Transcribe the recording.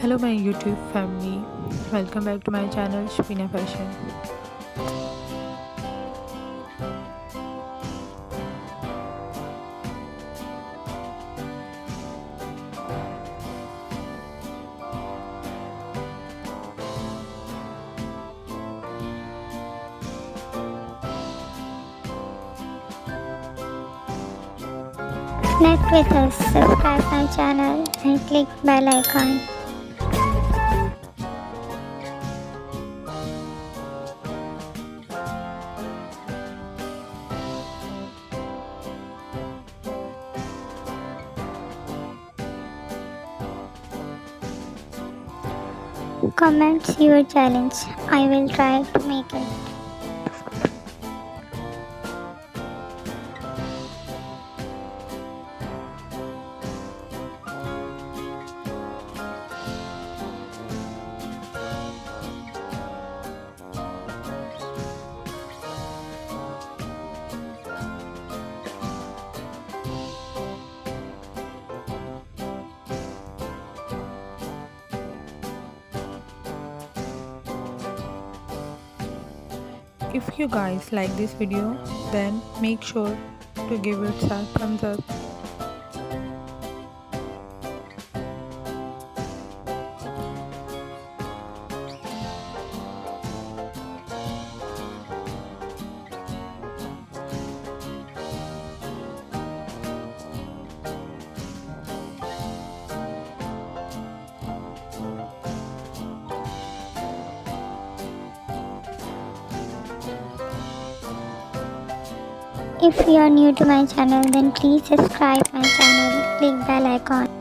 Hello my YouTube family, welcome back to my channel Shabeena Fashion. Connect with us, subscribe my channel and click bell icon. Comment your challenge. I will try to make it. If you guys like this video, then make sure to give it a thumbs up. If you are new to my channel, then please subscribe my channel, click bell icon.